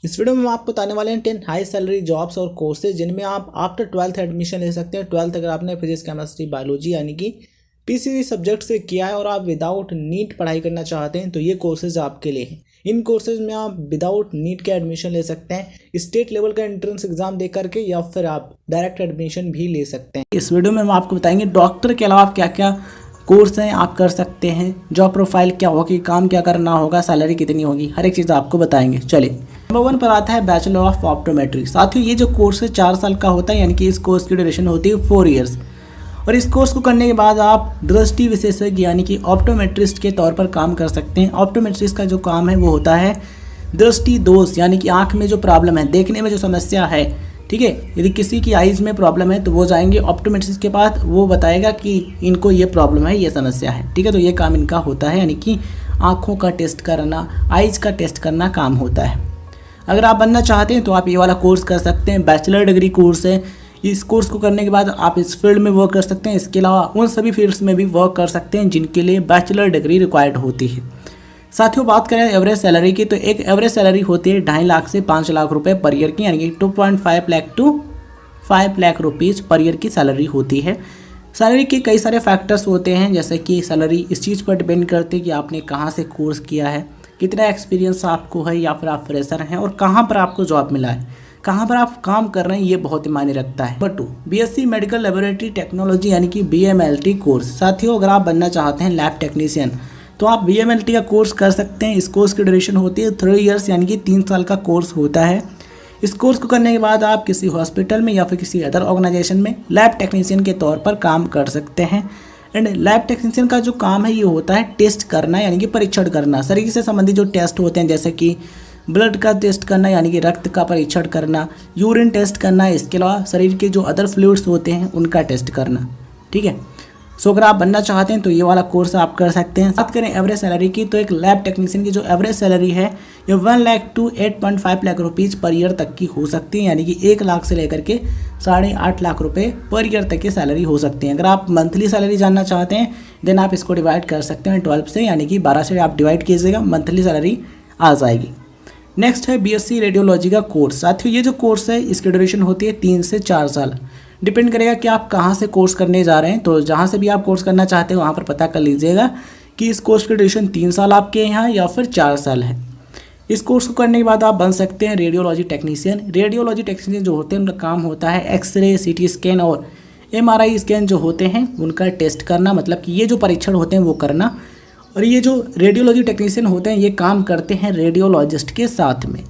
इस वीडियो में हम आपको बताने वाले हैं 10 हाई सैलरी जॉब्स और कोर्सेज जिनमें आप आफ्टर 12th एडमिशन ले सकते हैं। 12th अगर आपने फिजिक्स केमिस्ट्री बायोलॉजी यानी कि पीसीबी सब्जेक्ट से किया है और आप विदाउट नीट पढ़ाई करना चाहते हैं तो ये कोर्सेज आपके लिए हैं। इन कोर्सेज में आप विदाउट नीट के एडमिशन ले सकते हैं, स्टेट लेवल का एंट्रेंस एग्जाम दे करके, या फिर आप डायरेक्ट एडमिशन भी ले सकते हैं। इस वीडियो में हम आपको बताएंगे डॉक्टर के अलावा क्या क्या कोर्स हैं आप कर सकते हैं, जॉब प्रोफाइल क्या होगी, काम क्या करना होगा, सैलरी कितनी होगी, हर एक चीज़ आपको बताएंगे। चलिए, नंबर 1 पर आता है बैचलर ऑफ ऑप्टोमेट्री। साथियों ये जो कोर्स है 4 साल का होता है, यानी कि इस कोर्स की ड्यूरेशन होती है 4 इयर्स। और इस कोर्स को करने के बाद आप दृष्टि विशेषज्ञ यानी कि ऑप्टोमेट्रिस्ट के तौर पर काम कर सकते हैं। ऑप्टोमेट्रिस्ट का जो काम है वो होता है दृष्टि दोष, यानी कि आँख में जो प्रॉब्लम है, देखने में जो समस्या है, ठीक है, यदि किसी की आइज़ में प्रॉब्लम है तो वो जाएंगे ऑप्टोमेट्रिस्ट के पास, वो बताएगा कि इनको ये प्रॉब्लम है, ये समस्या है, ठीक है। तो ये काम इनका होता है, यानी कि आँखों का टेस्ट करना, आइज़ का टेस्ट करना काम होता है। अगर आप बनना चाहते हैं तो आप ये वाला कोर्स कर सकते हैं। बैचलर डिग्री कोर्स है। इस कोर्स को करने के बाद आप इस फील्ड में वर्क कर सकते हैं। इसके अलावा उन सभी फील्ड्स में भी वर्क कर सकते हैं जिनके लिए बैचलर डिग्री रिक्वायर्ड होती है। साथियों बात करें एवरेज सैलरी की, तो एक एवरेज सैलरी होती है 2.5 लाख से 5 लाख रुपए पर ईयर की, यानी कि 2.5 lakh to 5 lakh rupees per year की सैलरी होती है। सैलरी के कई सारे फैक्टर्स होते हैं, जैसे कि सैलरी इस चीज़ पर डिपेंड करती है कि आपने कहाँ से कोर्स किया है, कितना एक्सपीरियंस आपको है, या फिर आप फ्रेशर हैं, और कहाँ पर आपको जॉब मिला है, कहाँ पर आप काम कर रहे हैं, ये बहुत ही मायने रखता है। Number 2, BSc medical laboratory technology यानी कि बीएमएलटी कोर्स। साथियों अगर आप बनना चाहते हैं लैब टेक्नीशियन तो आप बीएमएलटी का कोर्स कर सकते हैं। इस कोर्स की ड्यूरेशन होती है 3 इयर्स, यानी कि 3 साल का कोर्स होता है। इस कोर्स को करने के बाद आप किसी हॉस्पिटल में या फिर किसी अदर ऑर्गेनाइजेशन में लैब टेक्नीशियन के तौर पर काम कर सकते हैं। एंड लैब टेक्नीशियन का जो काम है ये होता है टेस्ट करना, यानी कि परीक्षण करना। शरीर से संबंधित जो टेस्ट होते हैं, जैसे कि ब्लड का टेस्ट करना, यानी कि रक्त का परीक्षण करना, यूरिन टेस्ट करना, इसके अलावा शरीर के जो अदर फ्लूइड्स होते हैं उनका टेस्ट करना, ठीक है। सो अगर आप बनना चाहते हैं तो ये वाला कोर्स आप कर सकते हैं। बात करें एवरेज सैलरी की, तो एक लैब टेक्नीशियन की जो एवरेज सैलरी है ये 1 lakh to 8.5 lakh rupees per year तक की हो सकती है, यानी कि 1 लाख से लेकर के 8.5 लाख रुपए पर ईयर तक की सैलरी हो सकती है। अगर आप मंथली सैलरी जानना चाहते हैं देन आप इसको डिवाइड कर सकते हैं 12 से, यानी कि 12 से आप डिवाइड कीजिएगा, मंथली सैलरी आ जाएगी। नेक्स्ट है बीएससी रेडियोलॉजी का कोर्स। साथियों ये जो कोर्स है इसकी ड्यूरेशन होती है 3 से 4 साल। डिपेंड करेगा कि आप कहाँ से कोर्स करने जा रहे हैं, तो जहाँ से भी आप कोर्स करना चाहते हैं वहाँ पर पता कर लीजिएगा कि इस कोर्स की ड्यूरेशन 3 साल आपके यहाँ या फिर 4 साल है। इस कोर्स को करने के बाद आप बन सकते हैं रेडियोलॉजी टेक्नीशियन। रेडियोलॉजी टेक्नीशियन जो होते हैं उनका काम होता है एक्सरे, सीटी स्कैन और एमआरआई स्कैन जो होते हैं उनका टेस्ट करना, मतलब कि ये जो परीक्षण होते हैं वो करना। और ये जो रेडियोलॉजी टेक्नीशियन होते हैं ये काम करते हैं रेडियोलॉजिस्ट के साथ में।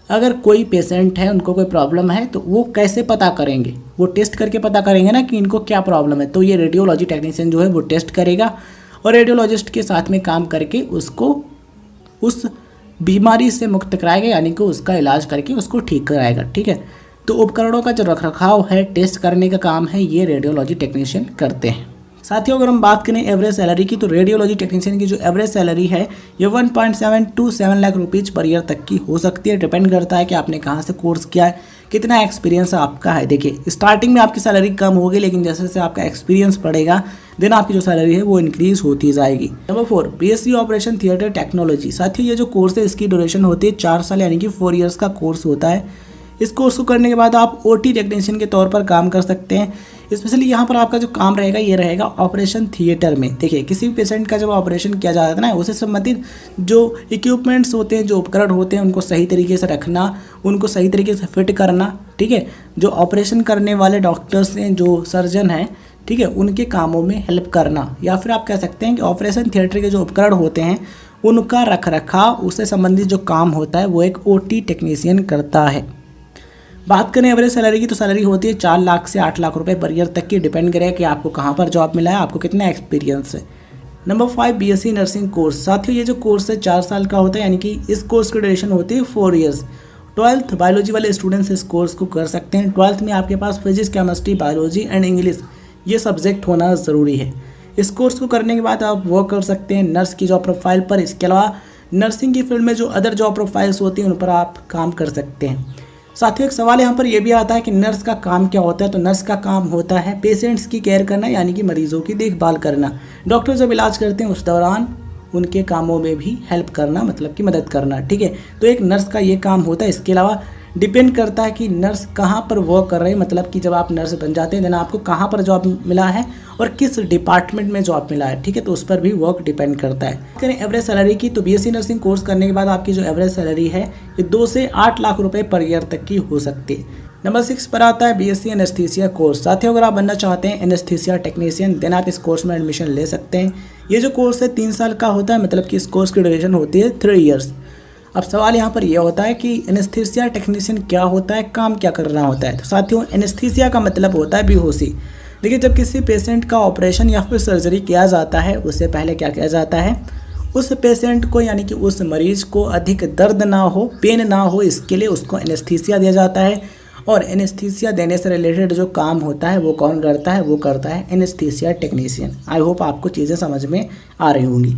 अगर कोई पेशेंट है, उनको कोई प्रॉब्लम है, तो वो कैसे पता करेंगे, वो टेस्ट करके पता करेंगे ना कि इनको क्या प्रॉब्लम है। तो ये रेडियोलॉजी टेक्नीशियन जो है वो टेस्ट करेगा और रेडियोलॉजिस्ट के साथ में काम करके उसको उस बीमारी से मुक्त कराएगा, यानी कि उसका इलाज करके उसको ठीक कराएगा, ठीक है। तो उपकरणों का जो रखरखाव है, टेस्ट करने का काम है, ये रेडियोलॉजी टेक्नीशियन करते हैं। साथियों अगर हम बात करें एवरेज सैलरी की, तो रेडियोलॉजी टेक्नीशियन की जो एवरेज सैलरी है ये 1.7 to 7 lakh rupees per year तक की हो सकती है। डिपेंड करता है कि आपने कहाँ से कोर्स किया है, कितना एक्सपीरियंस आपका है। देखिए स्टार्टिंग में आपकी सैलरी कम होगी, लेकिन जैसे जैसे आपका एक्सपीरियंस बढ़ेगा देन आपकी जो सैलरी है वो इंक्रीज होती जाएगी। Number 4, BSc operation theatre technology. साथियों ये जो कोर्स है इसकी ड्यूरेशन होती है 4 साल, यानी कि 4 इयर्स का कोर्स होता है। इस कोर्स को करने के बाद आप ओटी टेक्नीशियन के तौर पर काम कर सकते हैं। स्पेशली यहाँ पर आपका जो काम रहेगा ये रहेगा ऑपरेशन थिएटर में। देखिए किसी भी पेशेंट का जब ऑपरेशन किया जाता है ना, उससे संबंधित जो इक्विपमेंट्स होते हैं, जो उपकरण होते हैं, उनको सही तरीके से रखना, उनको सही तरीके से फिट करना, ठीक है। जो ऑपरेशन करने वाले डॉक्टर्स हैं, जो सर्जन हैं, ठीक है, उनके कामों में हेल्प करना, या फिर आप कह सकते हैं कि ऑपरेशन थिएटर के जो उपकरण होते हैं उनका रख रखाव, उससे संबंधित जो काम होता है वो एक ओटी टेक्नीशियन करता है। बात करें एवरेज सैलरी की, तो सैलरी होती है 4 लाख से 8 लाख रुपए पर ईयर तक की। डिपेंड करेगा कि आपको कहाँ पर जॉब मिला है, आपको कितना एक्सपीरियंस है। Number 5, BSc nursing course. साथियों ये जो कोर्स है 4 साल का होता है, यानी कि इस कोर्स की ड्यूरेशन होती है 4 इयर्स। 12th बायोलॉजी वाले स्टूडेंट्स इस कोर्स को कर सकते हैं। 12th में आपके पास physics, chemistry, biology and English ये सब्जेक्ट होना ज़रूरी है। इस कोर्स को करने के बाद आप वर्क कर सकते हैं नर्स की जॉब प्रोफाइल पर। इसके अलावा नर्सिंग की फील्ड में जो अदर जॉब प्रोफाइल्स होती हैं उन पर आप काम कर सकते हैं। साथियों एक सवाल यहाँ पर यह भी आता है कि नर्स का काम क्या होता है। तो नर्स का काम होता है पेशेंट्स की केयर करना, यानी कि मरीजों की देखभाल करना। डॉक्टर जब इलाज करते हैं उस दौरान उनके कामों में भी हेल्प करना, मतलब कि मदद करना। ठीक है, तो एक नर्स का ये काम होता है। इसके अलावा डिपेंड करता है कि नर्स कहाँ पर वर्क कर रहे हैं, मतलब कि जब आप नर्स बन जाते हैं देन आपको कहाँ पर जॉब मिला है और किस डिपार्टमेंट में जॉब मिला है। ठीक है, तो उस पर भी वर्क डिपेंड करता है। करें एवरेज सैलरी की, तो बीएससी नर्सिंग कोर्स करने के बाद आपकी जो एवरेज सैलरी है ये 2 से 8 लाख रुपए पर ईयर तक की हो सकती है। नंबर 6 पर आता है बीएससी एनेस्थीसिया कोर्स। साथियों, अगर आप बनना चाहते हैं एनेस्थीसिया टेक्नीशियन देन आप इस कोर्स में एडमिशन ले सकते हैं। ये जो कोर्स है 3 साल का होता है, मतलब कि इस कोर्स की ड्यूरेशन होती है 3 ईयर्स। अब सवाल यहाँ पर यह होता है कि एनेस्थीसिया टेक्नीशियन क्या होता है, काम क्या करना होता है। तो साथियों, एनेस्थीसिया का मतलब होता है बेहोशी। देखिए, जब किसी पेशेंट का ऑपरेशन या फिर सर्जरी किया जाता है उससे पहले क्या किया जाता है, उस पेशेंट को यानी कि उस मरीज को अधिक दर्द ना हो, पेन ना हो, इसके लिए उसको एनेस्थीसिया दिया जाता है। और एनेस्थीसिया देने से रिलेटेड जो काम होता है वो कौन करता है, वो करता है एनेस्थीसिया टेक्नीशियन। आई होप आपको चीज़ें समझ में आ रही होंगी।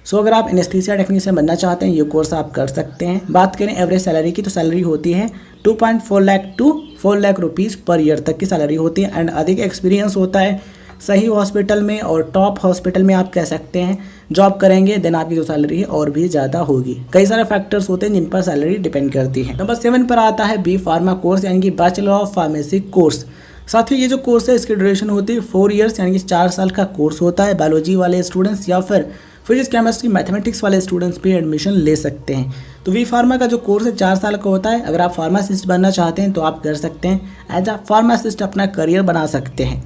सो अगर आप एनेस्थीसिया टेक्नीशियन बनना चाहते हैं ये कोर्स आप कर सकते हैं। बात करें एवरेज सैलरी की, तो सैलरी होती है 2.4 lakh to 4 lakh rupees per year तक की सैलरी होती है। एंड अधिक एक्सपीरियंस होता है। सही हॉस्पिटल में और टॉप हॉस्पिटल में आप कह सकते हैं जॉब करेंगे देन आपकी जो सैलरी है और भी ज़्यादा होगी। कई सारे फैक्टर्स होते हैं जिन पर सैलरी डिपेंड करती है। नंबर 7 पर आता है बी फार्मा कोर्स यानी कि बैचलर ऑफ फार्मेसी कोर्स। साथियों, ये जो कोर्स है इसकी ड्यूरेशन होती है 4 ईयर्स यानी कि 4 साल का कोर्स होता है। बायोलॉजी वाले स्टूडेंट्स या फिर फिजिक्स केमिस्ट्री मैथमेटिक्स वाले स्टूडेंट्स भी एडमिशन ले सकते हैं। तो वी फार्मा का जो कोर्स है 4 साल का होता है। अगर आप फार्मासिस्ट बनना चाहते हैं तो आप कर सकते हैं। एज अ फार्मासिस्ट अपना करियर बना सकते हैं।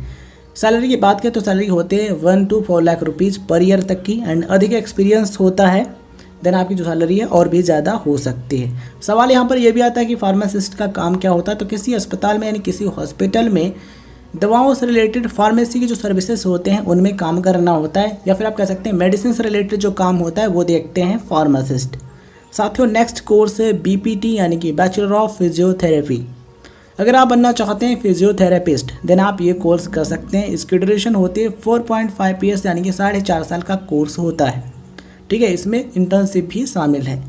सैलरी की बात करें तो सैलरी होती है 1 to 4 lakh rupees per year तक की। एंड अधिक एक्सपीरियंस होता है देन आपकी जो सैलरी है और भी ज़्यादा हो सकती है। सवाल यहाँ पर यह भी आता है कि फार्मासिस्ट का काम क्या होता है। तो किसी अस्पताल में यानी किसी हॉस्पिटल में दवाओं से रिलेटेड फार्मेसी की जो सर्विसेज होते हैं उनमें काम करना होता है, या फिर आप कह सकते हैं मेडिसिन से रिलेटेड जो काम होता है वो देखते हैं फार्मासिस्ट। साथियों, नेक्स्ट कोर्स है बीपीटी यानी कि बैचलर ऑफ फिजियोथेरेपी। अगर आप बनना चाहते हैं फिजियोथेरेपिस्ट देन आप ये कोर्स कर सकते हैं। इसकी ड्यूरेशन होती है 4.5 ईयर्स यानी कि 4.5 साल का कोर्स होता है। ठीक है, इसमें इंटर्नशिप भी शामिल है।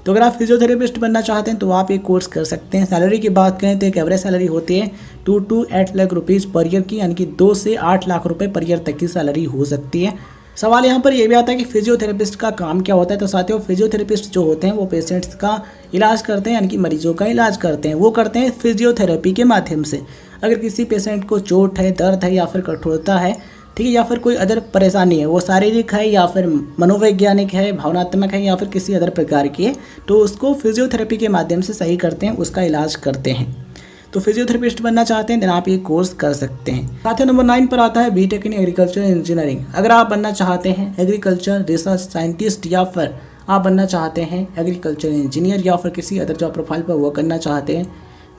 तो अगर आप फिजियोथेरेपिस्ट बनना चाहते हैं तो आप ये कोर्स कर सकते हैं। सैलरी की बात करें तो एक एवरेज सैलरी होती है 2 to 8 lakh rupees per year की, यानी कि 2 से 8 लाख रुपए पर ईयर तक की सैलरी हो सकती है। सवाल यहाँ पर यह भी आता है कि फिजियोथेरेपिस्ट का काम क्या होता है। तो साथियों, फिजियोथेरेपिस्ट जो होते हैं वो पेशेंट्स का इलाज करते हैं, यानी कि मरीजों का इलाज करते हैं। वो करते हैं फिजियोथेरेपी के माध्यम से। अगर किसी पेशेंट को चोट है, दर्द है या फिर कठोरता है, ठीक है, या फिर कोई अदर परेशानी है, वो शारीरिक है या फिर मनोवैज्ञानिक है, भावनात्मक है या फिर किसी अदर प्रकार की है, तो उसको फिजियोथेरेपी के माध्यम से सही करते हैं, उसका इलाज करते हैं। तो फिजियोथेरेपिस्ट बनना चाहते हैं देन आप ये कोर्स कर सकते हैं। साथियों, नंबर 9 पर आता है बीटेक इन एग्रीकल्चर इंजीनियरिंग। अगर आप बनना चाहते हैं एग्रीकल्चर रिसर्च साइंटिस्ट या फिर आप बनना चाहते हैं एग्रीकल्चर इंजीनियर या फिर किसी अदर जॉब प्रोफाइल पर वर्क करना चाहते हैं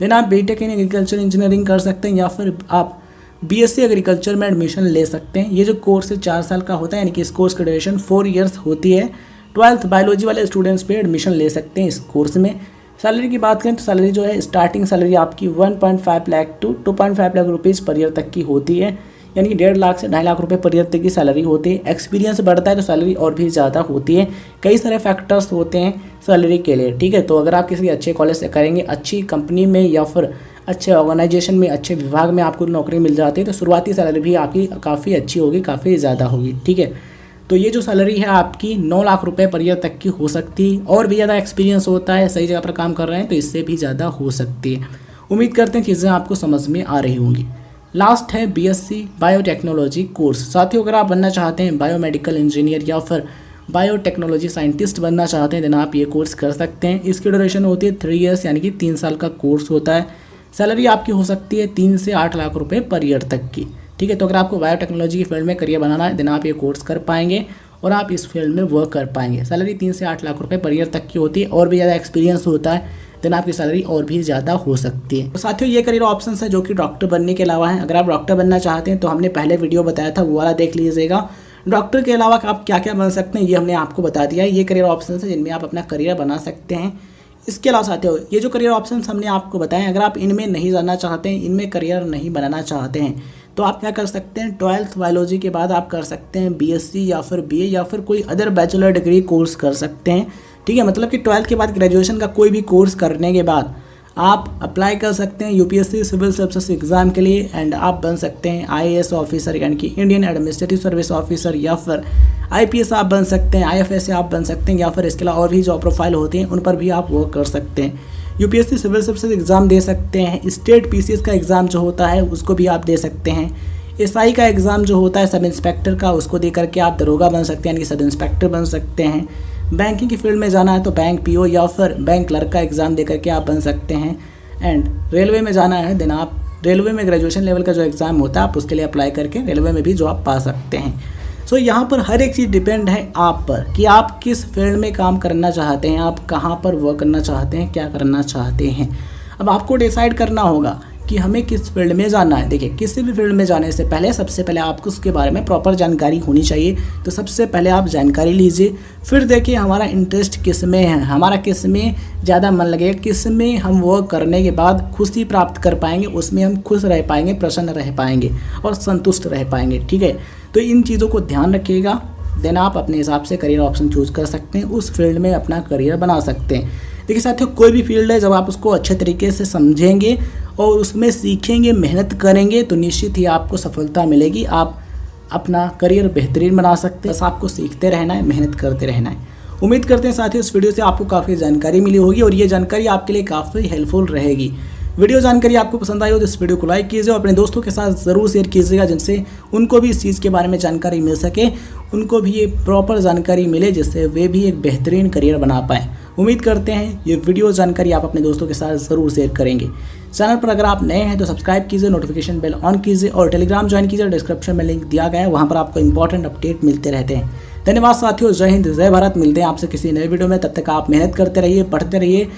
देन आप बीटेक इन एग्रीकल्चर इंजीनियरिंग कर सकते हैं, या फिर आप बीएससी एग्रीकल्चर में एडमिशन ले सकते हैं। ये जो कोर्स है 4 साल का होता है, यानी कि इस कोर्स की ड्यूरेशन 4 ईयर्स होती है। 12th बायोलॉजी वाले स्टूडेंट्स पे एडमिशन ले सकते हैं इस कोर्स में। सैलरी की बात करें तो सैलरी जो है स्टार्टिंग सैलरी आपकी 1.5 lakh to 2.5 lakh rupees per year तक की होती है, यानी कि 1.5 लाख से 2.5 लाख रुपए पर ईयर तक की सैलरी होती है। एक्सपीरियंस बढ़ता है तो सैलरी और भी ज़्यादा होती है। कई सारे फैक्टर्स होते हैं सैलरी के लिए। ठीक है, तो अगर आप किसी अच्छे कॉलेज से करेंगे, अच्छी कंपनी में या फिर अच्छे ऑर्गेनाइजेशन में, अच्छे विभाग में आपको नौकरी मिल जाती है तो शुरुआती सैलरी भी आपकी काफ़ी अच्छी होगी, काफ़ी ज़्यादा होगी। ठीक है, तो ये जो सैलरी है आपकी 9 लाख रुपए पर ईयर तक की हो सकती है। और भी ज़्यादा एक्सपीरियंस होता है, सही जगह पर काम कर रहे हैं तो इससे भी ज़्यादा हो सकती है। उम्मीद करते हैं चीज़ें आपको समझ में आ रही होंगी। लास्ट है बीएससी बायोटेक्नोलॉजी कोर्स। साथियों, अगर आप बनना चाहते हैं बायोमेडिकल इंजीनियर या फिर बायोटेक्नोलॉजी साइंटिस्ट बनना चाहते हैं देन आप ये कोर्स कर सकते हैं। इसकी ड्यूरेशन होती है 3 ईयर्स यानी कि 3 साल का कोर्स होता है। सैलरी आपकी हो सकती है 3 से 8 लाख रुपए पर ईयर तक की। ठीक है, तो अगर आपको बायोटेक्नोलॉजी की फील्ड में करियर बनाना है देन आप ये कोर्स कर पाएंगे और आप इस फील्ड में वर्क कर पाएंगे। सैलरी 3 से 8 लाख रुपए पर ईयर तक की होती है। और भी ज़्यादा एक्सपीरियंस होता है देन आपकी सैलरी और भी ज़्यादा हो सकती है। तो साथियों, ये करियर ऑप्शन है जो कि डॉक्टर बनने के अलावा है। अगर आप डॉक्टर बनना चाहते हैं तो हमने पहले वीडियो बताया था, वो वाला देख लीजिएगा। डॉक्टर के अलावा आप क्या क्या बन सकते हैं ये हमने आपको बता दिया है। ये करियर ऑप्शन है जिनमें आप अपना करियर बना सकते हैं। इसके अलावा साथियों, ये जो करियर ऑप्शंस हमने आपको बताए, अगर आप इनमें नहीं जाना चाहते हैं, इनमें करियर नहीं बनाना चाहते हैं तो आप क्या कर सकते हैं, 12th बायोलॉजी के बाद आप कर सकते हैं बीएससी या फिर बीए या फिर कोई अदर बैचलर डिग्री कोर्स कर सकते हैं। ठीक है, मतलब कि 12th के बाद ग्रेजुएशन का कोई भी कोर्स करने के बाद आप अप्लाई कर सकते हैं यूपीएससी सिविल सर्विसेज एग्जाम के लिए एंड आप बन सकते हैं आईएएस ऑफिसर यानी कि इंडियन एडमिनिस्ट्रेटिव सर्विस ऑफिसर, या फिर IPS आप बन सकते हैं, IFS से आप बन सकते हैं, या फिर इसके अलावा और भी जॉब प्रोफाइल होती हैं उन पर भी आप वर्क कर सकते हैं। UPSC सिविल सर्विसेज एग्ज़ाम दे सकते हैं। स्टेट PCS का एग्ज़ाम जो होता है उसको भी आप दे सकते हैं। SI का एग्ज़ाम जो होता है सब इंस्पेक्टर का, उसको दे करके आप दरोगा बन सकते हैं, यानी कि सब इंस्पेक्टर बन सकते हैं। बैंकिंग की फील्ड में जाना है तो बैंक PO या फिर बैंक क्लर्क का एग्ज़ाम दे करके आप बन सकते हैं। एंड रेलवे में जाना है देन आप रेलवे में ग्रेजुएशन लेवल का जो एग्ज़ाम होता है आप उसके लिए अप्लाई करके रेलवे में भी जॉब पा सकते हैं। सो यहाँ पर हर एक चीज़ डिपेंड है आप पर कि आप किस फील्ड में काम करना चाहते हैं, आप कहाँ पर वर्क करना चाहते हैं, क्या करना चाहते हैं। अब आपको डिसाइड करना होगा कि हमें किस फील्ड में जाना है। देखिए, किसी भी फील्ड में जाने से पहले सबसे पहले आपको उसके बारे में प्रॉपर जानकारी होनी चाहिए। तो सबसे पहले आप जानकारी लीजिए, फिर देखिए हमारा इंटरेस्ट किस में है, हमारा किस में ज़्यादा मन लगेगा, किस में हम वर्क करने के बाद खुशी प्राप्त कर पाएंगे, उसमें हम खुश रह पाएंगे, प्रसन्न रह पाएंगे और संतुष्ट रह पाएंगे। ठीक है, तो इन चीज़ों को ध्यान रखिएगा, देन आप अपने हिसाब से करियर ऑप्शन चूज कर सकते हैं, उस फील्ड में अपना करियर बना सकते हैं। देखिए साथियों, कोई भी फील्ड है जब आप उसको अच्छे तरीके से समझेंगे और उसमें सीखेंगे, मेहनत करेंगे तो निश्चित ही आपको सफलता मिलेगी। आप अपना करियर बेहतरीन बना सकते हैं। बस आपको सीखते रहना है, मेहनत करते रहना है। उम्मीद करते हैं साथियों इस वीडियो से आपको काफ़ी जानकारी मिली होगी और ये जानकारी आपके लिए काफ़ी हेल्पफुल रहेगी। वीडियो जानकारी आपको पसंद आई हो तो इस वीडियो को लाइक कीजिए और अपने दोस्तों के साथ ज़रूर शेयर कीजिएगा, जिनसे उनको भी इस चीज़ के बारे में जानकारी मिल सके, उनको भी ये प्रॉपर जानकारी मिले जिससे वे भी एक बेहतरीन करियर बना पाएँ। उम्मीद करते हैं ये वीडियो जानकारी आप अपने दोस्तों के साथ ज़रूर शेयर करेंगे। चैनल पर अगर आप नए हैं तो सब्सक्राइब कीजिए, नोटिफिकेशन बेल ऑन कीजिए और टेलीग्राम ज्वाइन कीजिए। डिस्क्रिप्शन में लिंक दिया गया है, वहाँ पर आपको इंपॉर्टेंट अपडेट मिलते रहते हैं। धन्यवाद साथियों, जय हिंद, जय भारत। मिलते हैं आपसे किसी नए वीडियो में, तब तक आप मेहनत करते रहिए, पढ़ते रहिए।